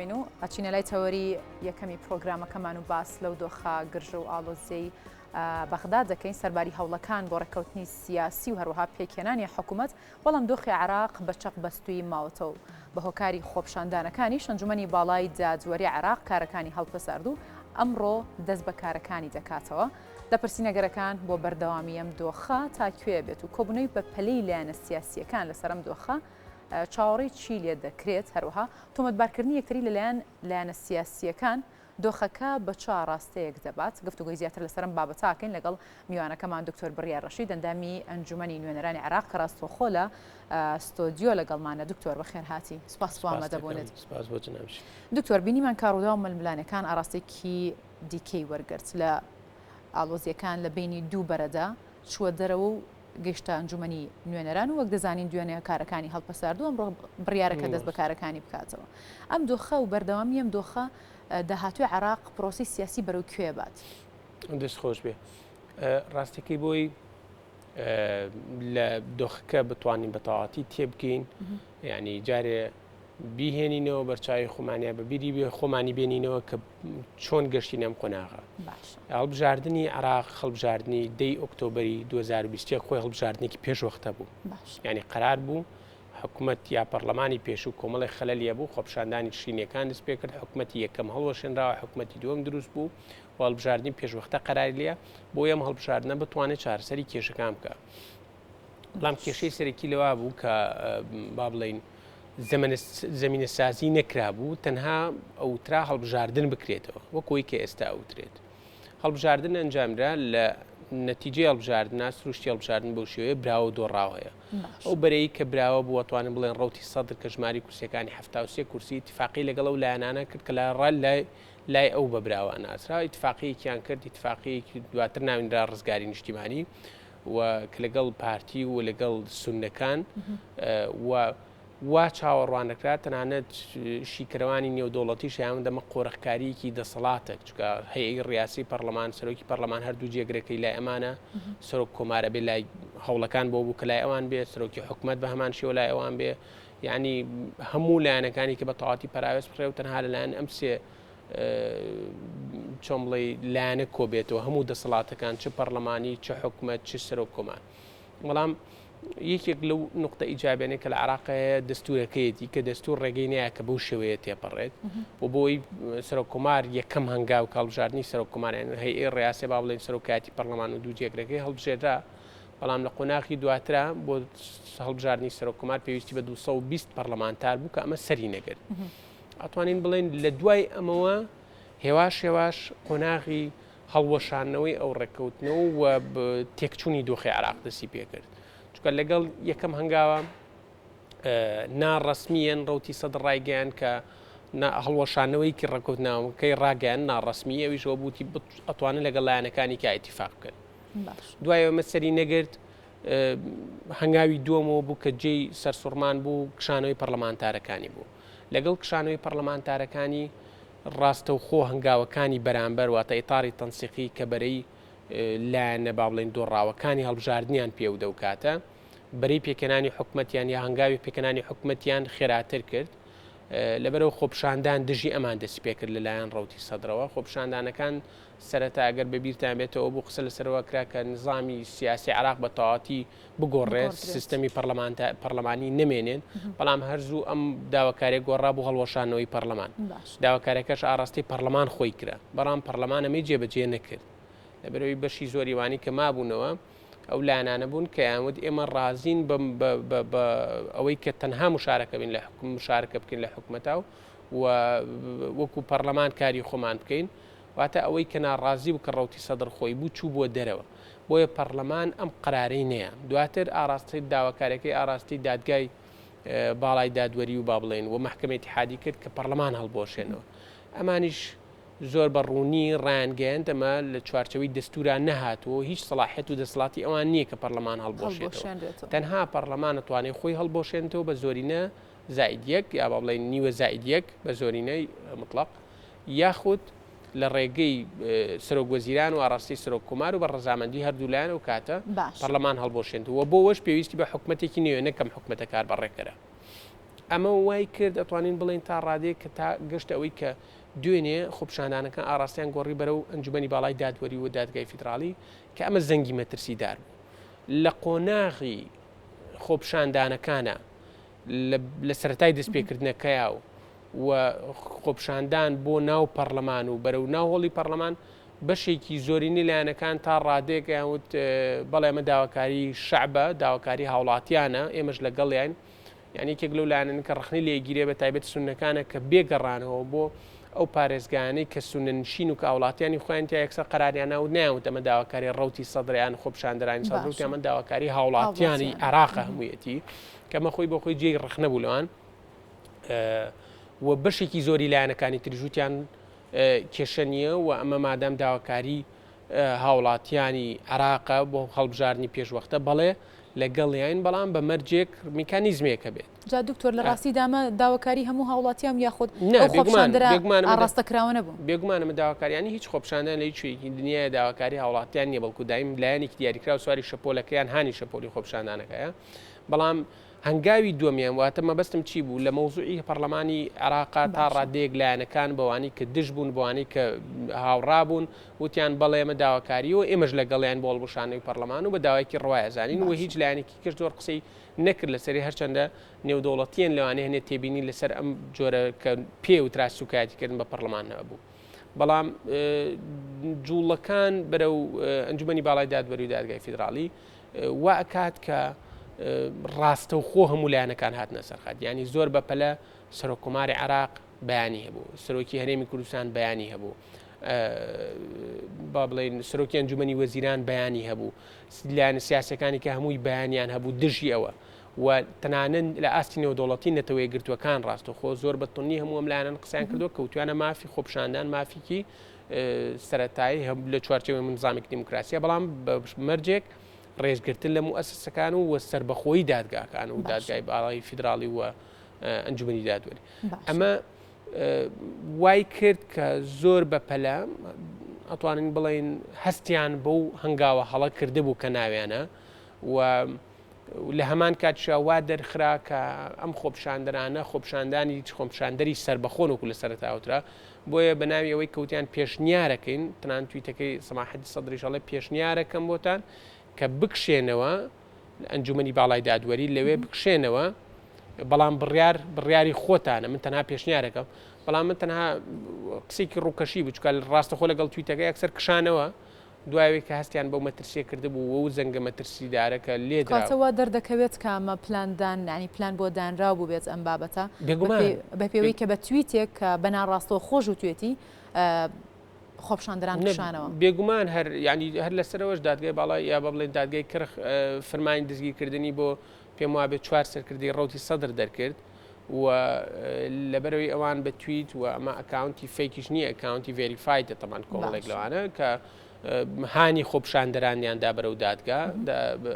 ئەچینە لای تەوەری یەکەمی پرۆگرامەکەمان و باس لەو دۆخە گرژ و ئاڵۆزەی بەغدا دەکەین سەرباری هەوڵەکان بۆ ڕێکەوتنی سیاسی و هەروەها پێکێنانی حکوومەت بەڵام دۆخی عێراق بە چەق بەستووی ماوەتەوە بە هۆکاری خۆپشاندانەکانی ئەنجومەنی باڵای دادوەری عێراق کارەکانی هەڵپەسارد و ئەمڕۆ دەست بە کارەکانی دەکاتەوە دەپرسی نەگەرەکان بۆ بەردەوامی ئەم دۆخە تا کوێ بێت و کۆبوونەوەی بە پەلەی لایەنە سیاسیەکان لەسەر ئەم دۆخە چاوەڕێی چی لێ دەکرێت هەروەها تۆمەتبارکردنی یەکتری لەلایەن لایەنە سیاسیەکان دۆخەکە بە چا ڕاستەیەک دەبات گفتوگۆی زیاتر لەسەرم بابەتاکەین لەگەڵ میوانەکەمان دکتۆر بڕیار ڕەشید ئەندامی ئەنجومەنی نوێنەرانی عێراق کە ڕاستەوخۆ لە ستۆدیۆ لەگەڵمانە دکتۆر بەخێر هاتی سوپاس بۆ ئامادەبوونت دکتۆر بینیمان کاڕوودا و ململانەکان ئاراستێکی دیکەی وەرگرت لە ئاڵۆزیەکان لە بینی دوو بەرەدا چووە دەرەوە و گەیشتە ئەنجومەنی نوێنەران و وەک دەزانین دوێنێ کارەکانی هەڵپەساردوو ئەمڕۆ بڕیارەکە دەست بە کارەکانی بکاتەوە ئەم دۆخە و بەردەوامی ئەم دۆخە داهاتوی عێراق پرۆسی سیاسی بەرەو کوێ بات دەست خۆش بێ ڕاستەکەی بۆی لە دۆخەکە بتوانین بە تەواوەتی تێبگەین یعنی جارێ بیهێنینەوە بەرچاوی خۆمانیا بە بیری بێ خۆمانی بێنینەوە کە چۆن گەشتین ئەم قۆناغا هەڵبژاردننی عێراق هەڵبژاردننی 10 ئۆکتۆبری 2020 خۆی هەڵبژاردنێکی پێشوەختە بوو ینی قرار بوو حکوومەت یا پەرلەمانی پێش و کۆمەڵی خەلەلیە بوو خۆپشاندانی شینیەکان دەست پێ کرد حکوومەتی یەکەم هەڵوەشێنراوە حکوومەتی دووەم دروست بوو و هەڵبژاردننی پێشوەختە قەراری لێە بۆ ئەم هەڵبژاردنە بتوانێت چارەسەری کێشەکان بکە بەڵام کێشەی سەرەکی لەوا بوو کە با بڵێن زمینە سازی نەکرابوو تەنها ئەوترا هەڵبژاردن بکرێتەوە وەکۆی کە ئێستا ئەوترێت هەڵبژاردن ئەنجامرا لە نەتیجەی هەڵبژاردننا سروشتی هەڵبژاردن بەو شێوەیە براوە دۆڕاوەیە ئەو بەرەی کە براوە بووەتوانن بڵێن ڕوتی سەدر کە ژماری کورسیەکانی 73 کورسی اتفاقی لەگەڵ ئەو لایەنانە کرد کە لای ئەو بە براوە ناسرا اتفاقیەکیان کرد اتفاقیەکی دواتر ناویندرا ڕزگاری نیشتیمانی و کە لەگەڵ پارتی و لەگەڵ سونەکان وا چاوەڕوانەکرا تەنانەت شیکەرەوانی نێودوڵەتی شیان دەمە قۆرەخکاریەکی دەسەڵاتە چکە هەیەی ڕیاسی پەرلەمان سەرۆکی پەرلەمان هەردوو جێگرەکەی لای ئەمانە سەرۆک کۆمارە بێ لای هەوڵەکان بۆ بوو کە لای ئەوان بێ سەرۆکی حکوومەت بە هەمان شێوە لای ئەوان بێ یعنی هەموو لایەنەکانی کە بە تەواوەتی پەراوێز بڕێ و تەنها لەلایەن ئەم سێ چۆن بڵێ لایەنە کۆبێتەوە هەموو دەسەڵاتەکان چ پەرلەمانی چ حکوومەت چ سەرۆک کۆمار بەڵام یەکێک لەو نقطە ئیجابێنێ کە لە عێراقەیە دەستورەکەیەتی کە دەستور ڕێگەی نەیە کە بەو شێوەیە تێپەڕێت و بۆی سەرۆک کۆمار یەکەم هەنگاو هەڵبژاردننی سەرۆک کۆماریان هەیە ڕاستێ با بڵێن سەرۆکاتی پەرلەمان و دوو جێگرەکەی هەڵبژێرا بەڵام لە قۆناغی دواترا بۆ هەڵبژاردننی سەرۆک کۆمار پێویستی بە 220 پەرلەمانتار بوو کە ئەمە سەری نەگرت ئەتوانین بڵێن لە دوای ئەمەوە هێواش قۆناغی هەڵوەشانەوەی ئەو ڕێککەوتنەوە و تێکچوونی دۆخی عێراق دەستی پێکرد چکە لەگەڵ یەکەم هەنگاوە ناڕەسمیەن ڕوتی سەدر ڕایگەیان کە هەڵوەشانەوەیکی ڕێککەوتناوەکەی ڕاگەیان ناڕەسمی ئەویشەوە بوتی ئەتوانن لەگەڵ لایەنەکانی کە ئیتیفاق بکەن دوایەوە مەسەری نەگرت هەنگاوی دووەمەوە بوو کە جێی سەرسوڕمان بوو کشانەوەی پەرلەمانتارەکانی بوو لەگەڵ کشانەوەی پەرلەمانتارەکانی ڕاستە و خۆ هەنگاوەکانی بەرامبەر واتە ئیتاری تەنسیقی کە بەرەی لایەنە با بڵێن دۆڕاوەکانی هەڵبژاردنیان پێ و دەوکاتە بەرەی پێکەنانی حکوومەتیان یا هەنگاوی پێکەنانی حکوومەتیان خێراتر کرد لەبەرەوە خۆپشاندان دژی ئەمان دەستی پێکرد لەلایەن ڕوتی سەدرەوە خۆپشاندانەکان سەرەتا ئەگەر بەبییرتان بێتەوە بۆ قسە لەسەرەوە کرا کە نظامی سیاسی عێراق بە تەواوەتی بگۆڕێت سیستەمی پەرلەمانی نمێنێن بەڵام هەرزوو ئەم داواکارێک گۆڕا بۆ هەڵوەشانەوەی پەرلەمان داواکارەکەش ئاڕاستی پەرلەمان خۆی کرا بەڵام پەرلەمان ئەمەی جێبەجێ نەکرد لەبەرەوەی بەشی زۆریوانی کە مابوونەوە ئەو لایەنانە بوون کە یانوت ئێمە ڕازین ئەوەی کە تەنها مشارەکە بین لە مشارەکە بکەین لە حکوومەتە و وەکو پەرلەمان کاری خۆمان بکەین واتە ئەوەی کە ناڕازی بکە ڕوتی سەدر خۆی بوو چوو بۆ دەرەوە بۆیە پەرلەمان ئەم قرارەی نەیە دواتر ئاراستی داواکارەکەی ئاراستی دادگای باڵای دادوەری و با بڵێن و مەحکەمەی اتحادی کرد کە پەرلەمان هەڵبۆشێنەوە ئەمانیش زۆر بەڕوونی ڕایانگەیان دەمە لە چوارچەوەی دەستوران نەهاتوە هیچ سەلاحیەت و دەسەڵاتی ئەوان نییە کە پەرلەمان هەڵبۆشێتەوە تەنها پەرلەمان ئەتوانێت خۆی هەڵبۆشێنێتەوە بە زۆرینە زائید یەک یا با بڵێن نیوە زائید یەک بە زۆرینەی مطلق یاخود لە ڕێگەی سەرۆکوەزیران و ئاڕاستی سەرۆک کۆمار و بە ڕەزامەندی هەردوولایەن و کاتە پەرلەمان هەڵبۆشێنێتەوە بۆ وەش پێویستی بە حکوومەتێکی نوێ نەکەم حکوومەتە کار بەڕێکەرە ئەمە وای کرد ئەتوانین بڵین تا ڕادێک کە تا گەشت ئەوەی کە دوێنێ خۆپشاندانەکان ئاراستیان گۆڕی بەرەو ئەنجومەنی باڵای دادوەری و دادگای فیدراڵی کە ئەمە زەنگی مەترسیدار بوو لە قۆناغی خۆپشاندانەکانە لە سەرەتای دەستپێکردنەکەیە و خۆپشاندان بۆ ناو پەرلەمان و بەرەو ناوهۆڵی پەرلەمان بەشێکی زۆرینی لایەنەکان تا ڕادێک یانوت بەڵێ ئەمە داواکاری شەعبە داواکاری هاوڵاتیانە ئێمەش لەگەڵیان یعنی یەکێک لەو لایەنن کە ڕخنی لێگیرێ بە تایبەت سونەکانە کە بێگەڕانەوە بۆ ئەو پارێزگانەی کە سونەنشین و کە هاوڵاتیانی خۆیان تا یەکسەر قەراریانە و ناوت ئەمە داواکاری ڕەوتی سەدرەیان خۆپشاندەرانی سەدرەوتی ئەمە داواکاری هاوڵاتیانی عێراقە هەموویەتی کەمە خۆی بۆ خۆی جێی ڕخنە بوو لەوان و بەشێکی زۆری لایەنەکانی تریژوتیان کێشە نییە و ئەمە مادەم داواکاری هاوڵاتیانی عێراقە بۆ هەڵبژارنی پێشوەختە بەڵێ لەگەڵیان بەڵام بە مەرجێک میکانیزمێکە بێت جا دکتۆر لە ڕاستی دامە داواکاری هەموو هاوڵاتیان یاخود ئاڕاستەکراوە نەبوو بێگومانەمە داواکاریانی هیچ خۆپشاندان لە هیچێکی دنیای داواکاری هاوڵاتیان نیە بەڵکو دایم لایەنێکی دیاریکرا و سواری شەپۆلەکەیان هانی شەپۆلی خۆپشاندانەکەیە بەڵام هەنگاوی دووەمیان واتە مەبەستم چی بوو لە مەوزوعی پەرلەمانی عێراقا تا ڕادەیەک لایەنەکان بەوانی کە دژ بوون بۆوانی کە هاوڕابوون وتیان بەڵێ ئێمە داواکاری و ئێمەش لەگەڵیان بۆ هەڵبژاردنەوەی پەرلەمان و بە داوایکی ڕوایە زانین و هیچ لایەنێکی کەس زۆر قسەی نەکرد لەسەری هەرچەندە نێودەوڵەتیان لەوانەیە هەنێت تێبینی لەسەر ئەم جۆرە کە پێ و تراسوکایەتیکردن بە پەرلەمانەوە بوو بەڵام جوڵەکان بەرەو ئەنجومەنی باڵای دادوەری و دادگای فیدراڵی وا ئەکات کە ڕاستە و خۆ هەموو لایەنەکان هاتنە سەرخات ینی زۆر بەپەلە سەرۆکوماری عێراق بەیانی هەبوو سەرۆکی هەرێمی کوردستان بەیانی هەبوو با بڵێن سەرۆکی ئەنجومەنی وەزیران بەیانی هەبوو لایەنە سیاسەکانی کە هەمووی بەیانیان هەبوو دژی ئەوە و تەنانەت لە ئاستی نێودەوڵەتی نەتەوەی گرتوەکان ڕاستەخۆ زۆر بەتونی هەموو ئەم لایەنە قسەیان کردووە کەوتوانە مافی خۆپشاندان مافیکی سەرەتایی لە چوارچێوەی نظامێکی دیموکراسیە بەڵام بە مەرجێک ڕێژگرتن لە موسسەکان و سربەخۆیی دادگاکان و دادگای باڵای فیدراڵی و ئەنجومەنی دادوەری ئەمە وای کرد کە زۆر بەپەلە ئەتوانین بڵێن هەستیان بەو هەنگاوە هەڵە کردبوو کە ناویانە و لە هەمان کاتشا وا دەرخرا کە ئەم خۆپشاندەرانە خۆپشاندانی خۆپشاندەری سربەخۆن وکو لە سەرەتاوترا بۆیە بە ناوی ئەوەی کەوتیان پێشنیارەکەین تەنان تویتەکەی سەماحەتی سەدریشەڵێ پێشنیارەکەم بۆتان کە بکشێنەوە ئەنجومەنی باڵای دادوەری لەوێ بکشێنەوە بەڵام بڕیاری خۆتانە من تەنها پێشنیارەکەم بەڵام من تەنها قسێکی ڕووکەشی بچکە ڕاستەخۆ لەگەڵ تویتەکە یەکسەر کشانەوە دوایەوەی کە هەستیان بەو مەترسیە کردبوو و زەنگە مەترسیدارەکە لێدراوە دەردەکەوێت کامە پلاندان نانی پلان بۆ دانرا بوو بێت ئەم بابەتە بە پێوەی کە بە تویتێک کە بەناڕاستەوە خۆش و توێتی خۆپشاندەران پیشانەوە بێگومان هەر ینی هەر لەسەرەوەش دادگای باڵای یا بە بڵێن دادگای کرخ فەرمانی دزگیرکردنی بۆ پێم وابێت 4 سەرکردی ڕەوتی سەدر دەرکرد و لەبەرەوەی ئەوان بە تویت و ئەمە ئەکاونتی فێکیش نییە ئەکاونتی ڤێریفایدە تەمان کۆڵێک لەوانە کە هانی خۆپشاندەرانیاندا بەرەو دادگا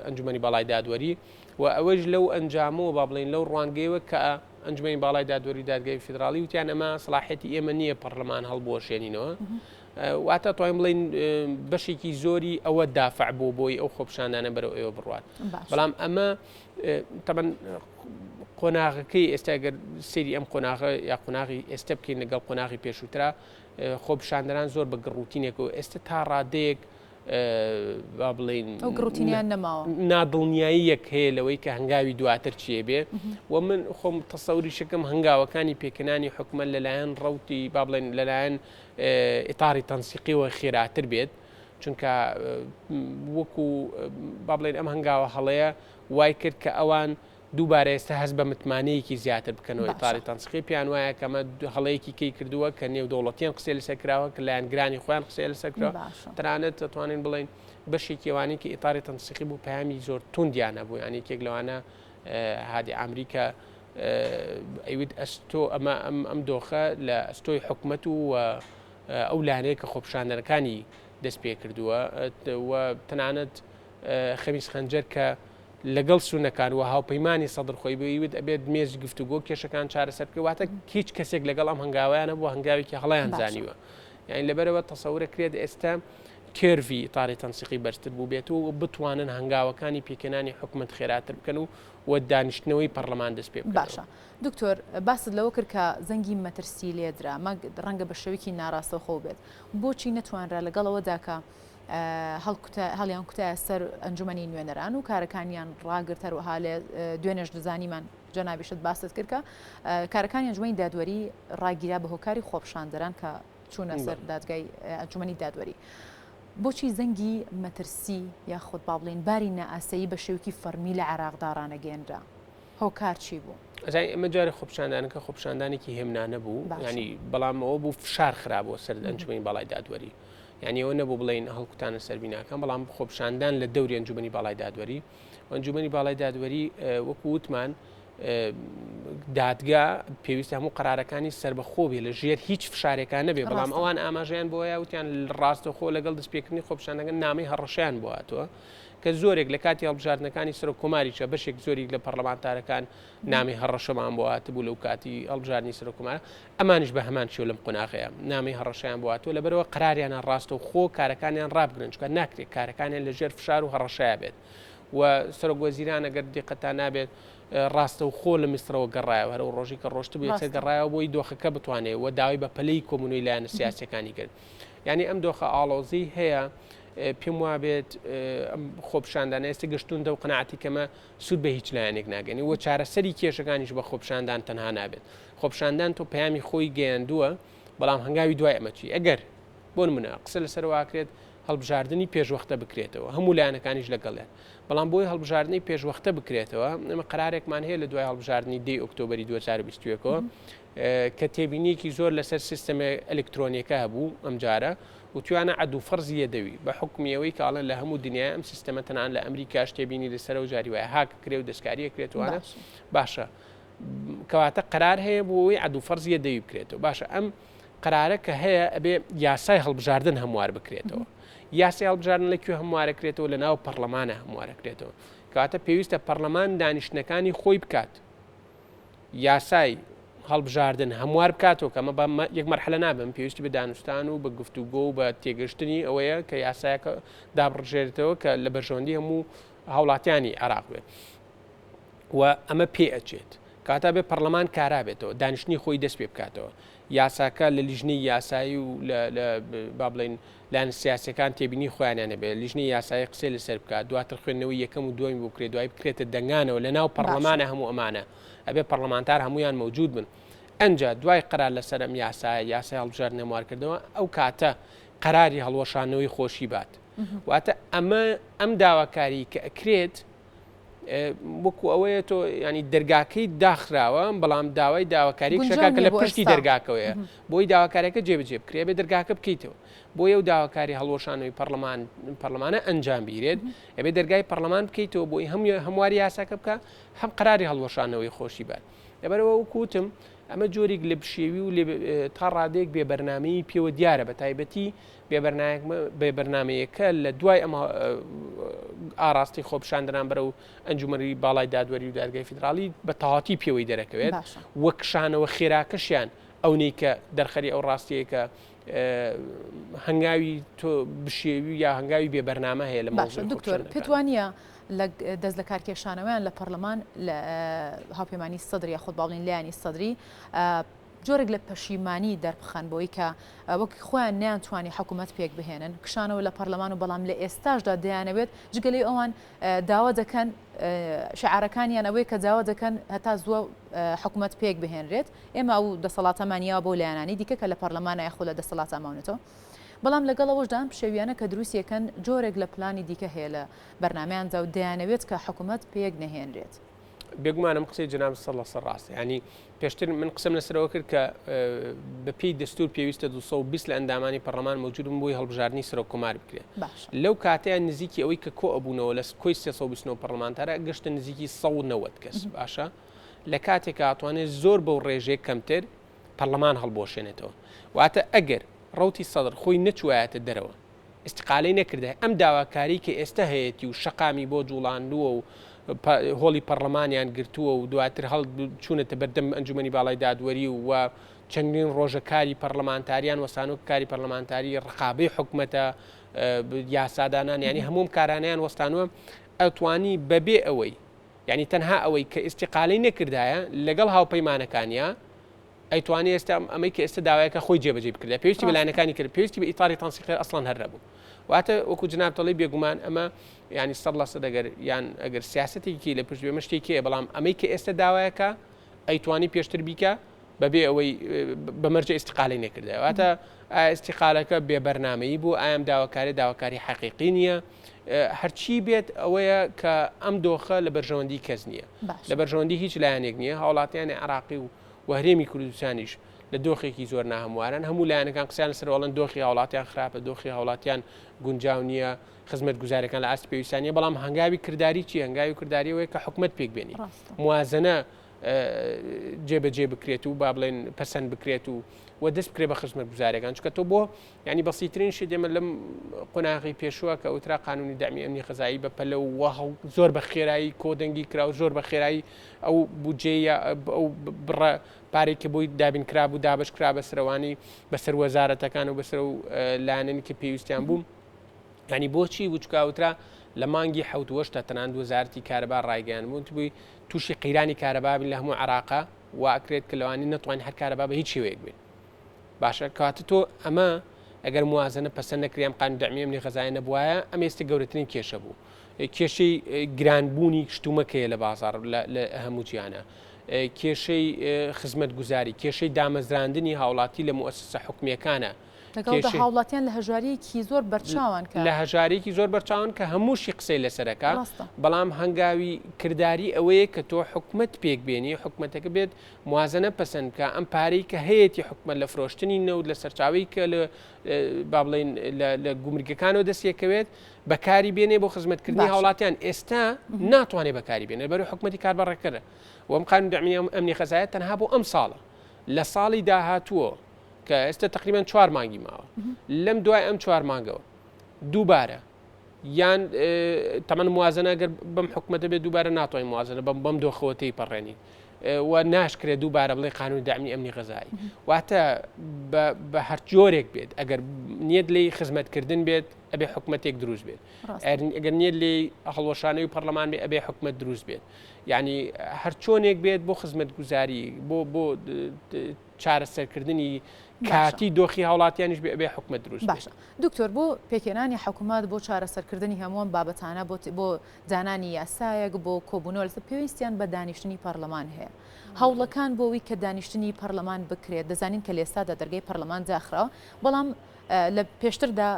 ئەنجومەنی باڵای دادوەری و ئەوەش لەو ئەنجامەوە با بڵێن لەو ڕوانگەیەوە کە ئەنجومەنی باڵای دادوەری دادگای فیدراڵی وتیان ئەمە سەلاحێتی ئێمە نییە پەرلەمان هەڵبوەشێنینەوە واتە توانین بڵین بەشێکی زۆری ئەوە دافع بۆ بۆی ئەو خۆپشاندانە بەرەو ئێوە بڕوات بەڵام ئەمە تەمەن قۆناغەکەی ئێستا گەر سێری ئەم قۆناغە یا قۆناغی ئێستا بکەین لەگەڵ قۆناغی پێشووترا خۆپشاندەران زۆر بە گڕوتینێک و ئێستا تا ڕادەیەک با بڵین ئەو گڕوتینیان نەماوە نادڵنیاییەک هەیە لەوەی کە هەنگاوی دواتر چیە بێ و من خۆم تەسەوری شەکەم هەنگاوەکانی پێکەنانی حکومەت لەلایەن ڕەوتی با بڵێن لەلایەن ئیتاری تەنسیقیەوە خێراتر بێت چونکە وەکو با بڵێن ئەم هەنگاوە هەڵەیە وای کرد کە ئەوان دووبارە ئێستا هەست بە متمانەیەکی زیاتر بکەنەوە ئیتاری تەنسیقی پیان وایە کەمە هەڵەیەکی کەی کردووە کە نێودەوڵەتیان قسە لەسەرکراوە کە لایەنگرانی خۆیان قسە لەسەرکراوە تەنانەت دەتوانین بڵێن بەشێکی ئەوانەی کە ئیتاری تەنسیقی بوو پەیامی زۆر توندیانە بوو ینی یەکێک لەوانە هادی ئەمریکا ئەیوت ئەستۆ ئەمە ئەم دۆخە لە ئەستۆی حکومەت و ئەو لایەنەیە کە خۆپشاندەرەکانی دەست پێ کردووە و تەنانەت خەمیس خەنجەر کە لەگەڵ سونەکان و هاوپەیمانی سەدر خۆی بوویوت ئەبێت مێژ گفتوگۆ کێشەکان چارەسەر کەواتە هیچ کەسێک لەگەڵ ئەم هەنگاویانە بۆ هەنگاوێکی هەڵیان زانیوە یعنی لەبەرەوە تەسەورە کرێت ئێستا کێروی ئیتاری تەنسیقی بەرزتر بوو بێت و بتوانن هەنگاوەکانی پێکێنانی حکوومەت خێراتر بکەن و دانیشتنەوەی پەرلەمان دەست پێ بکەن. باشە دکتۆر باست لەوە کرد کە زەنگی مەترسی لێدرا ڕەنگە بە شێوەیەکی ناڕاستە خۆ بێت بۆچی نەتوانرا لەگەڵەوەدا کە هەڵیان کوتایە سەر ئەنجومەنی نوێنەران و کارەکانیان ڕاگرت هەروەها لێ دوێنێش دەزانیمان جەنابیشت باست کرد کە کارەکانی ئەنجومەنی دادوەری ڕاگیرا بە هۆکاری خۆپشاندەران کە چوونە سەر دادگای ئەنجومەنی دادوەری. بۆچی زەنگی مەترسی یاخود با بڵێن باری نەئاسایی بە شێوکی فەرمی لە عێراقدا ڕانەگەێنرا هۆکار چی بوو؟ ئەمە جارێ خۆپشاندانەکە خۆپشاندانێکی هێمنانە بوو ینی بەڵامەوە بوو فشار خراپەوە سەر ئەنجومەنی باڵای دادوەری یعنی ئەوە نەبوو بڵێن هەڵکوتانە سەربیناکەم بەڵام خۆپشاندان لە دەوری ئەنجومەنی باڵای دادوەری ئەنجومەنی باڵای دادوەری وەکو وتمان دادگا پێویستە هەموو قرارەکانی سربەخۆ بێ لە ژێر هیچ فشارێکان نەبێ بەڵام ئەوان ئاماژیان بۆیە وتیان ڕاستەخۆ لەگەڵ دەستپێکردنی خۆپشاندەکە نامەی هەڕەشیان بۆ هاتووە کە زۆرێک لە کاتی هەڵبژاردنەکانی سەر و کۆماریچە بەشێک زۆری لە پەرلەمانتارەکان نامی هەڕەشەمان بۆ هاتبوو لەو کاتی هەڵبژاردننی سەر و کۆمارە ئەمانش بە هەمان شێو لەم قۆناغەیە نامی هەڕەشیان بۆ هاتووە لەبەرەوە قراریانە ڕاستە و خۆ کارەکانیان ڕابگرن چکە ناکرێت کارەکانیان لە ژێر فشار و هەڕەشایە بێت و سەرۆکوەزیران ئەگەر دیقەتان نابێت ڕاستە و خۆ لە میسرەوە گەڕایەوە هەرە و ڕۆژی کە ڕۆشت بوو یەکسەر گەڕایەوە بۆی دۆخەکە بتوانێت و داوای بە پلەی کۆمونی لایەنە سیاسەکانی کرد یعنی ئەم دۆخە ئاڵۆزی هەیە پێم وابێت خۆپشاندانە ئێستا گەشتوونە و قەناعەتی کەمە سوود بە هیچ لایەنێک ناگەنی وە چارەسەری کێشەکانیش بە خۆپشاندان تەنها نابێت خۆپشاندان تۆ پەیامی خۆی گەیاندووە بەڵام هەنگاوی دوای ئەمەچی ئەگەر بۆ نمونە قسە لەسەر واکرێت هەڵبژاردننی پێشوەختە بکرێتەوە هەموو لایەنەکانیش لەگەڵێن بەڵام بۆی هەڵبژاردننی پێشوەختە بکرێتەوە ئەمە قرارێکمان هەیە لە دوای هەڵبژاردننی 10 ئۆکتۆبری 2021ەوە کە تێبینیەکی زۆر لەسەر سیستەمە ئەلکترۆنیەکە هەبوو ئەم جارە و توانە عەدو فەرزیە دەوی بە حکمیەوەی کاڵن لە هەموو دنیای ئەم سیستەمە تەنان لە ئەمریکاش تێبینی لەسەر و جاری وایە هاک کرێ و دەستکاریە کرێتوانە باشە کەواتە قرار هەیە بۆەوەی عەدو فەرزیە دەوی بکرێتەوە باشە ئەم قرارە کە هەیە ئەبێ یاسای هەڵبژاردن هەموار بکرێتەوە یاسی هەڵبژاردن لەکوێ هەموارەکرێتەوە لە ناو پەرلەمانە هەموارەکرێتەوە کەواتە پێویستە پەرلەمان دانیشتنەکانی خۆی بکات یاسای هەڵبژاردن هەموار بکاتەوە کە ئەمە یەک مەرحلە نابن پێویستی بە دانوستان و بە گفتوگۆ و بە تێگەشتنی ئەوەیە کە یاسایەکە دابڕژێتەوە کە لە بەرژەوەندی هەموو هاوڵاتیانی عێراق بێت و ئەمە پێ ئەچێت کاتا بێ پەرلەمان کارا بێتەوە دانیشتنی خۆی دەست پێ بکاتەوە یاساکە لە لیژنەی یاسایی و با بڵێن لاەن سیاسەکان تێبینی خۆیانیانە بێت لیژنەی یاسایی قسەی لەسەر بکات دواتر خوێندنەوەی یەکەم و دومی بکرێت دوای بکرێتە دەنگانەوە لە ناو پەرلەمانە هەموو ئەمانە ئەبێ پەرلەمانتار هەمویان موجود بن ئەنجا دوای قرار لەسەر ئەم یاسای هەڵبژاردن هەموارکردنەوە ئەو کاتە قەراری هەڵوەشانەوەی خۆشی بات واتە ئەم داواکاری کە ئەکرێت وەکو ئەوەیە تۆ ینی دەرگاکەی داخراوە بەڵام داوای داواکاری شەکە لە پشتی دەرگاکەوەیە بۆی داواکارەکە جێبجێ بکرێ بێ دەرگاکە بکەیتەوە بۆ ئەو داواکاری هەڵوەشانەوەی پەرلەمانە ئەنجام بیرێت ئەبێ دەرگای پەرلەمان بکەیتەوە بۆی هەمواری یاساکە بکە هەم قەراری هەڵوەشانەوەی خۆشی بات لەبەرەوە وەکوتم ئەمە جۆرێک لە پشێوی و تا ڕادێک بێبەرنامەی پێوە دیارە بە تایبەتی بێبەرنامەیەکە لە دوای ئەمە ئاراستی خۆپشاندنان بەرە و ئەنجومەنی باڵای دادوەری و دادگای فیدراڵی بە تەواتی پێوەی دەرەکەوێت وەکشانەوە خێراکەشیان ئەوەی کە دەرخەری ئەو ڕاستیەکە هەنگاوی تۆ بشێوی یا هەنگاوی بێبەرنامە هەیە لە دکتۆر پێتوانە دەست لە کارکێشانەوەیان لە پەرلەمان لە هاوپەیمانی سەدر یا خۆت باڵین لایانی سەدری جۆرێک لە پەشیمانی دەربخەن بۆی کە وەکی خۆیان نیانتوانی حکوومەت پێک بهێنن کشانەوە لە پەرلەمان و بەڵام لە ئێستاشدا دەیانەوێت جگەلی ئەوان داوا دەکەن شعارەکانیان ئەوەی کە داوا دەکەن هەتا زووە حکوومەت پێک بهێنرێت ئێمە ئەو دەسەڵاتەمانیاوە بۆ لایەنانی دیکە کە لە پەرلەمانە یاخۆ لە دەسەڵات ئەماونێتەوە بەڵام لەگەڵەوەشدان پشەویانە کە دروست یەکەن جۆرێک لە پلانی دیکە هەیە لە بەرنامەیاندا و دەیانەوێت کە حکوومەت پێک نەهێنرێت بێگومانم قسەی جناب سەڵ ڕاستە ینی پێشتر من قسم لەسەرەوە کرد کە بەپی دەستور پێویستە 220 لە ئەندامانی پەرلەمان موجودم بۆی هەڵبژاردننی سەرۆک کۆمار بکرێت لەو کاتەیان نزیکی ئەوەی کە کۆ ئەبوونەوە لە کۆی 329 پەرلەمانتارە گەشتە نزیکی 190 کەس باشە لە کاتێک ئاتوانێت زۆر بەو ڕێژەیە کەمتر پەرلەمان هەڵبۆشێنێتەوە واتە ئەگەر ڕوتی سەدر خۆی نەچوایەتە دەرەوە ئستقالەی نەکردە ئەم داواکاری کە ئێستا هەیەی و شەقامی بۆ جوڵاندووە و هۆڵی پەرلەمانیان گرتووە و دواتر هەڵ چوونەتە بەردەم ئەنجومەنی باڵای دادوەری و چەندین ڕۆژە کاری پەرلەمانتاریان وەسان و کاری پەرلەمانتاری ڕقابەی حکوومەتە یاسادانان ینی هەموم کارانیان وەستانوە ئەتوانی بەبێ ئەوەی ینی تەنها ئەوەی کە ئیسیقالی نەکردایە لەگەڵ هاوپەیمانەکانیە ئەیتوانی ئێستا ئەمەی کە ئێستا داوایەکە خۆی جێبەجێ بکردە پێویستی بەلایەنەکانی کرد پێویستی بە ئیتاری تەنسیقی ئەسڵەن هەرەبوو واتە وەکو جنابتەڵی بێگومان ئەمە ینی 100% دەگەر یان ئەگەر سیاسەتێکی لە پشت بێمە شتێکیە بەڵام ئەمەی کە ئێستا داوایەکە ئەیتوانی پێشتر بیکە بەبێ ئەوەی بەمەرجە ئیسیقالی نەکردە واتە ئیسیقالەکە بێبەرنامەیی بوو ئایم داواکاری حەقیقی نییە هەرچی بێت ئەوەیە کە ئەم دۆخە لە بەرژەوەندی کەس نییە لە بەرژەوەندی هیچ لایەنێک نییە هاوڵاتیانی عراقی و وهرێمی کوردستانیش لە دۆخێکی زۆر ناهەموارن هەموو لایەنەکان قسەیان لەسەرەوەڵەن دۆخی هاوڵاتیان خراپە دۆخی هاوڵاتیان گونجاو نییە خزمەت گوزارەکان لە ئاستی پێویستانیە بەڵام هەنگاوی کردداری چی هەنگاوی کردداریەوەی کە حکومت پێک بێنی موازنە جێبەجێ بکرێت و با بڵێن پەسەند بکرێت و دەست بکرێت بە خزمەت گوزارەکان چکە تۆ بۆ ینی بەسیترین شت دێمە لەم قۆناغی پێشووە کە ئوترا قانونی دامی ئەمنی غەزایی بە پەلە و زۆر بە خێرایی کۆدەنگی کرا و زۆر بە خێرایی ئەو بودجەیە ئەو بڕە پارێکی بۆی دابین کرا بوو دابش کرا بە سەرەوانی بەسەر وەزارەتەکان و بەسەر و لایەنێکی کە پێویستیان بوو ینی بۆچی وچکاوترا لە مانگی حوتوەشتا تەناند وەزارەتی کارەبا ڕایگەیان بوون بووی تووشی قەیرانی کارەبابی لە هەموو عراقا واکرێت کە لەوانی نەتوانین هەر کارەبا بە هیچ شێوەیەک بێت باشە کاتە تۆ ئەمە ئەگەر موازنە پەسەند نەکرێم قانون دامی ئەمنی غەزایی نەبووایە ئەم ئێستا گەورەترین کێشە بوو کێشەی گرانبوونی شتومەکەیە لە بازار لە هەموو جیانە کێشەی خزمەت گوزاری کێشەی دامەزراندنی هاوڵاتی لە موسسە حکومیەکانە هاوڵاتیان لە هەژاریەکی زۆر بەرچاوان لە هەژارێکی زۆر بەرچاون کە هەمووشی قسەی لەسەرەکە بەڵام هەنگاوی کردداری ئەوەیە کە تۆ حکومت پێک بێنی حکومەتەکە بێت موازنە پەسەندکە ئەم پارەی کە هەیەی حکومت لە فرۆشتنی نەوت لە سەرچاوی کە لە با بڵێن لە گومرگەکانەوە دەستیەکەوێت بەکاری بێنێ بۆ خزمەتکردنی هاوڵاتیان ئێستا ناتوانێت بەکاری بێنێ بەروی حکومەتی کاربڕێکەکە وەم قانون دامی ئەمنی غەزایە تەنها بۆ ئەم ساڵە لە ساڵی داهاتووە کە ئێستا تقریبان 4 مانگی ماوە لەم دوای ئەم 4 مانگەوە دووبارە یان تەمەن موازنە گەر بەم حکومەتە بێت دووبارە ناتوانین موازنە بەم دۆخەوەتەی پەڕێنی و ناشکرێت دووبارە بڵێ قانون دامی ئەمنی غەزایی واتە بە هەر جۆرێک بێت ئەگەر نیەت لی خزمەتکردن بێت ئەبێ حکومەتێک دروست بێت ئەگەر نیەت لی هەڵوەشانەی و پەرلەمان بێ ئەبێ حکومەت دروست بێت یعنی هەر چۆنێک بێت بۆ خزمەت گوزاری بۆ چارەسەرکردنی کاتی دۆخی هاوڵاتیانیش بێ حکومەت دروست باشە دکتۆر بۆ پێکێنانی حکوومەت بۆ چارەسەرکردنی هەمووان بابەتانە بۆ دانانی یاسایەک بۆ کۆبوونەوە لەسەر پێویستیان بە دانیشتنی پەرلەمان هەیە هەوڵەکان بۆەوەی کە دانیشتنی پەرلەمان بکرێت دەزانین کە لێستادا دەرگای پەرلەمان داخراوە بەڵام لە پێشتردا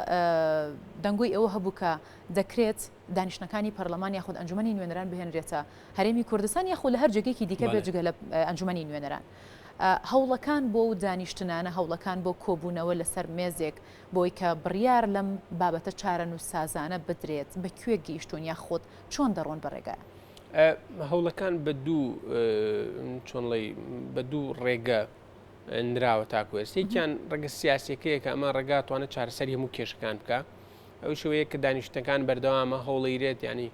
دەنگۆی ئەوە هەبوو کە دەکرێت دانیشتەکانی پەرلەمان یاخود ئەنجومەنی نوێنەران بهێنرێتە هەرێمی کوردستان یاخود لە هەر جێگەیەکی دیکە بێت جگە لە ئەنجومەنی نوێنەران هەوڵەکان بۆ دانیشتنانە هەوڵەکان بۆ کۆبوونەوە لەسەر مێزێک بۆی کە بڕیار لەم بابەتە چارەن و سازانە بدرێت بەکوێ گەیشتون یا خۆت چۆن دەڕۆن بەڕێگایە هەوڵەکان بە دوو ڕێگە نراوە تاکوێستێکیان ڕێگە سیاسەکەیە کە ئەمە ڕێگا توانە چارەسەری هەموو کێشەکان بکە ئەو شوەیە کە دانیشتەکان بەردەوامە هەوڵەیرێت ینی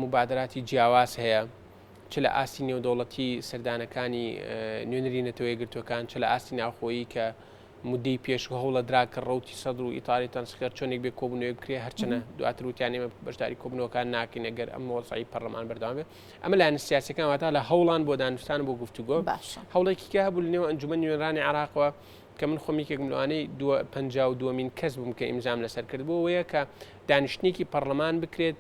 مبادراتی جیاواز هەیە چ لە ئاستی نێودەوڵەتی سەردانەکانی نوێنەری نەتەوەی گرتوەکان چ لە ئاستی ناوخۆیی کە مدەی پێش و هەوڵە درا کە ڕوتی سەدر و ئیتاری تەنسخەر چۆنێک بێ کۆبوونەوەی بکرێ هەرچەنە دواتر وتیانێمە بەشداری کۆبنەوەکان ناکەین ئەگەر ئەم مۆزایی پەرلەمان بەردەوام بێت ئەمە لایەنە سیاسیەکان واتە لە هەوڵان بۆ دانیشتان بۆ گفتوگۆ هەوڵێکی کە هەبوو لەنێو ئەنجومەنی نوێنەرانی عراقەوە کە من خۆمیکێکم لەوانەی 52 کەس بووم کە ئیمزام لەسەر کرد بۆ ئەوەیە کە دانیشتنێکی پەرلەمان بکرێت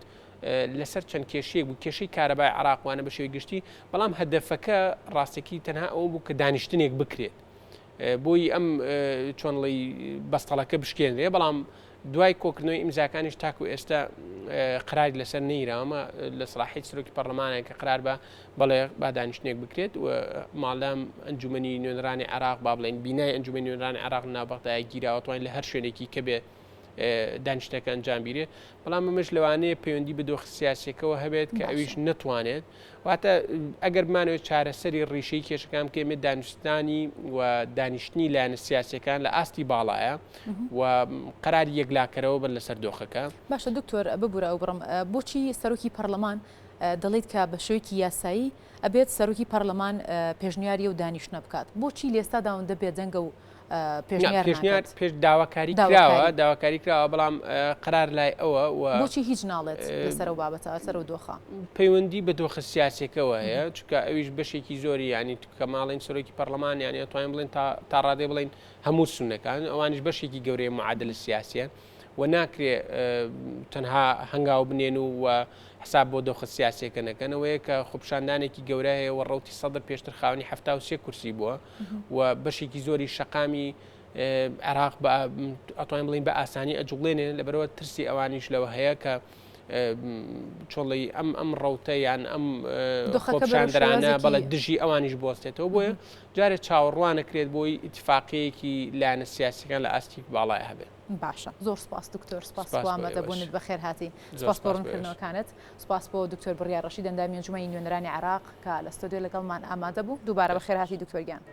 لەسەر چەند کێشەیەک بوو کێشەی کارەبای عراقوانە بە شێوەی گشتی بەڵام هەدەفەکە ڕاستێکی تەنها ئەوە بوو کە دانیشتنێک بکرێت بۆی ئەم چۆنڵی بەستەڵەکە بشکێنرێ بەڵام دوای کۆکردنەوەی ئیمزاکانیش تاکو ئێستا قراری لەسەر نەیراوەمە لە سلاحیت سەرۆکی پەرلەمانێک کە قرار بە بەڵێ با دانیشتنێک بکرێت و ماڵام ئەنجومەنی نوێنەرانی عراق با بڵێن بینای ئەنجومەنی نوێنەرانی عراق ناوبەغدای گیراوە توانین لە هەر شوێنێکی کە بێ دانیشتەکە ئەنجامبیرێ بەڵام ئەمەش لەوانەیە پەیوەندی بە دۆخ سیاسیەکەەوە هەبێت کە ئەویش نەتوانێت واتە ئەگەر بمانەوە چارەسەری ڕیشەی کێشەکان کێمێت دانیشتانی و دانیشتنی لایەنە سیاسیەکان لە ئاستی باڵایە و قەراری یەکلاکەرەوە بەر لەسەر دۆخەکە باشە دکتۆر ببوورە ئەو بڕم بۆچی سەرۆکی پەرلەمان دەڵێت کە بە شێوەیەکی یاسایی ئەبێت سەرۆکی پەرلەمان پێشنیاری و دانیشتە بکات بۆچی لێستا داوەندە بێجەنگە و پێشنیار پێش داواکاری کراوە بەڵام قرار لای ئەوە بۆچی هیچ ناڵێت لەسەر و بابەتە سەر و دۆخە پەیوەندی بە دۆخە سیاسێکەوە هەیە چکە ئەویش بەشێکی زۆری ینی کە ماڵین سەرۆکی پەرلەمان یانی ئەتوانین بڵێن تا ڕادێ بڵین هەموو سونەکان ئەوانش بەشێکی گەورەی معادلە سیاسیە و ناکرێ تەنها هەنگاو بنێن و حساب بۆ دۆخە سیاسێکە نەکەنەوەیە کە خۆپشاندانێکی گەورە هەیە و ڕەوتی سەدر پێشتر خاوەنی 73 کورسی بووە و بەشێکی زۆری شەقامی عێراق ئەتوانین بڵین بە ئاسانی ئەجوڵێنێن لەبەرەوە ترسی ئەوانیش لەوە هەیە کە چۆڵی ئەم ڕەوتە یان ئەم خۆپشاندرانە بەڵێ دژی ئەوانیش بۆستێتەوە بۆیە جارێک چاوەڕوانەکرێت بۆی ئیتفاقەیەکی لایەنە سیاسیەکان لە ئاستی باڵای هەبێت. باشە زۆر سپاس دکتۆر سپاس ئامادەبوونت بەخێر هاتی سپاس بۆ ڕوونکردنەوەکانت سپاس بۆ دکتۆر بڕیا ڕەشید ئەندامی ئەنجومەنی نوێنەرانی عێراق کە لە ستۆدیۆ لەگەڵمان ئامادە بوو دووبارە بەخێر هاتی دکتۆر گیان.